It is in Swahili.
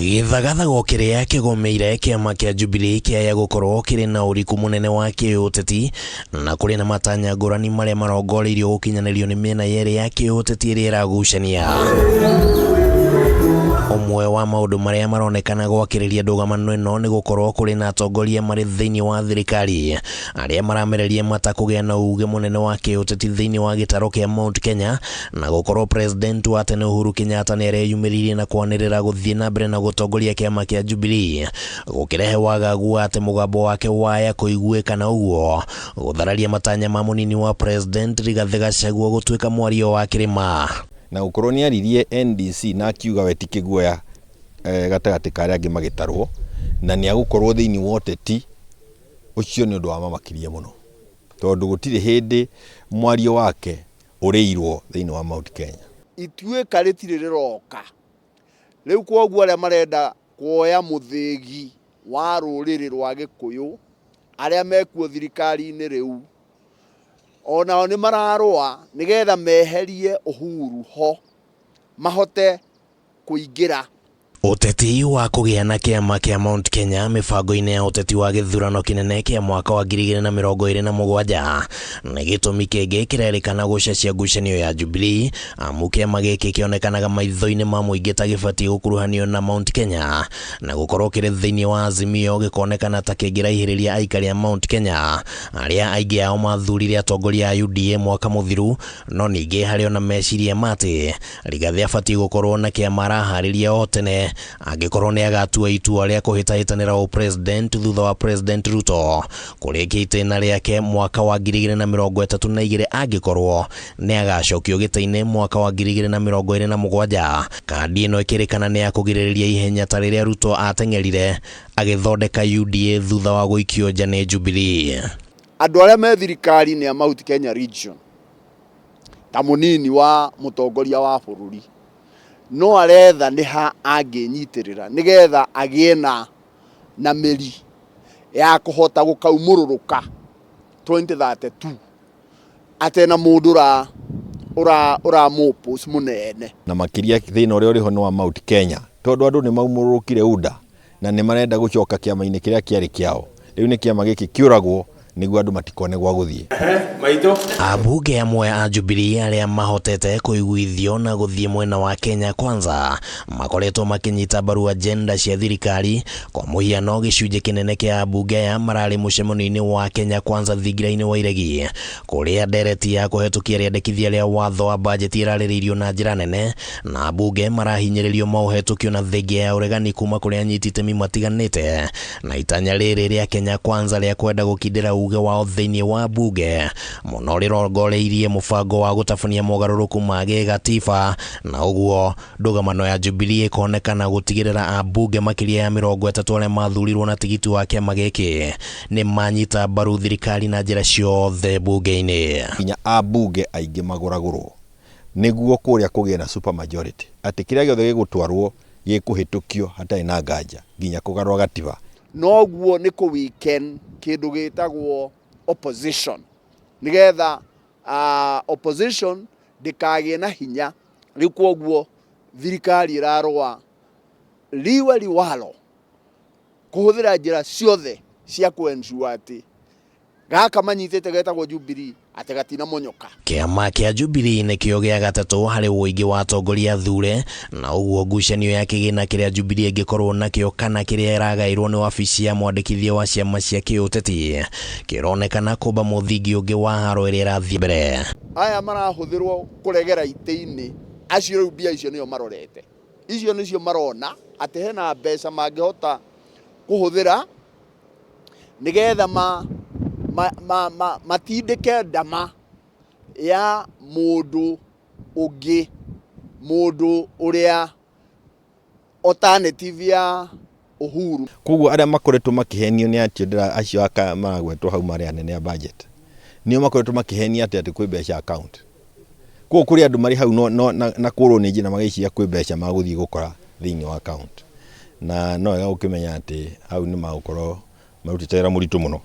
Githagathago kiria kigomeire kiama kia Jubilee kiaya gukorwo kiri na uriku munene wa kiuteti na kuri na matanya ngurani maria marongoreirio gukinyanirio ni miena yeri ya kiuteti iria iragucania. Umwe wa maundu maria maronekana gwakiriria ndũgamano ĩno ni gukorwo kuri na atongoria mari thiini wa thirikari aria maramereria mata kugia na uge munene wa kiuteti thiini wa gitaro kia Mount Kenya na gukorwo president wa tene Uhuru Kenyatta ni areyumiririe na kwanirira guthii na mbere na gutongoria kiama kia Jubilee gukirehe wagagu ati mugambo wake waya kuiguika na uguo guthararia matanya ma munini wa president Rigathi Gachagua gutuika mwario wa kirima na ukorwo ni aririe NDC na akiuga we tikiguoya gatagati karia angi magitarwo na ni agukorwo thiini wa uteti ucio ni undu wa mamakiria muno tondu gutire hindi mwario wake ureirwo thiini wa Mount Kenya. Ituika ritire riroka riu kwoguo aria marenda kuoya muthigi wa ruriri rwa Gikuyu aria mekuo thirikari-ini riu onao ni mararwa nigetha meherie Uhuru ho mahote kuingira uteti wa kugia na kiama kia Mount Kenya mibango-ini ya uteti wa githurano kinene kia mwaka wa 2027 ni gitumi kingi kirerikana gucacia ngucanio ya Jubilee amu kiama giki kionekanaga maitho-ini ma muingi ta gibati gukuruhanio na Mount Kenya na gukorwo kiri thiini wa Azimio gikonekana ta kingiraihiriria aikari a Mount Kenya aria aingi ao mathurire atongoria a UDA mwaka muthiru no ningi hari ona meciria mati Rigathi abati gukorwo na kiama arahariria o tene angikorwo ni agatua itua ria kuhitahitanira o president thutha wa president Ruto kurikia itena riake mwaka wa 2032 angikorwo ni agacokio gita-ini mwaka wa 2027 kandi ino ikirikana ni ya kugiririria ihenya ta riria Ruto ateng'erire agithondeka UDA thutha wa guikio nja ni Jubilee. Andu aria me thirikari ni a Mount Kenya region ta munini wa mutongoria wa bururi no aretha ni ha anginyitirira nigetha agie na miri ya kuhota gukaumururuka 2032 atena mundu ura mopos munene na makiria thina uria uriho no wa Mount Kenya tondu andu ni maumurukire UDA na ni marenda gucoka kiama-ini kiria kiari kiao riu ni kiama giki kiuragwo niguo andu matikone gwa guthie. Abunge amwe a Jubilee aria mahotete kuiguithio na guthie mwena wa Kenya Kwanza makoretwo makinyita baru agenda cia thirikari kwa muhiano gicunje kinene kia abunge aya marari mucemanio-ini wa Kenya Kwanza thingira-ini wa Iregi kuria ndereti ya kuhetukia riandikithia ria watho wa budget irariririo na njira nene na abunge marahinyiririo mauhetukio na thengia ya uregani kuma kuria anyititemi matiganite na itanya riri ria Kenya Kwanza ria kwenda gukindira uge wao thiini wa bunge muno rirongoreirie mubango wa gutafunia mogaruruku ma gigatiba na uguo ndũgamano ya Jubilee ikonekana gutigirira abunge makiria ya 30 aria mathurirwo na tigiti wa kiama giki ni manyita baru thirikari na njira ciothe bunge-ini. Kinya abunge aingi maguragurwo niguo kuria kugie na super majority ati kiria giothe gigutwarwo gikuhitukio hatai na nganja nginya kugarwa gatiba noguo ni ku weekend kindu gitagwo opposition nigetha opposition ndikagie na hinya riu kwoguo thirikari irarwa liwe liwalo kuhuthira njira ciothe cia kuensure ati gaka manyitete getagwo Jubilee ati gatina monyoka. Kiama kia Jubilee ni kio gia gatatu hari uingi wa atongoria thure na uguo ngucanio ya kigina kiria Jubilee ingikorwo nakio kana kiria iragairwo ni wabici ya mwandikithia wa ciama cia kiuteti kironekana kuba muthingi ungi wa haro iria irathie mbere. Aya marahuthirwo kuregera ite-ini acio riu bia icio nio marorete icio nicio marona ati hena mbeca mangihota kuhuthira nigetha matindike ndama ya mundu ungi mundu uria alternative ya Uhuru. Koguo aria makoretwo makihenio ni atio ndira acio aka maragwetwo hau mari anene ya budget nio makoretwo makihenia ati kwi mbeca account koguo kuri andu mari hau na kurwo ni njina magiciria kwi mbeca maguthii gukora thiini wa account na no ega ukimenya ati hau ni magukorwo marutite wira muritu muno.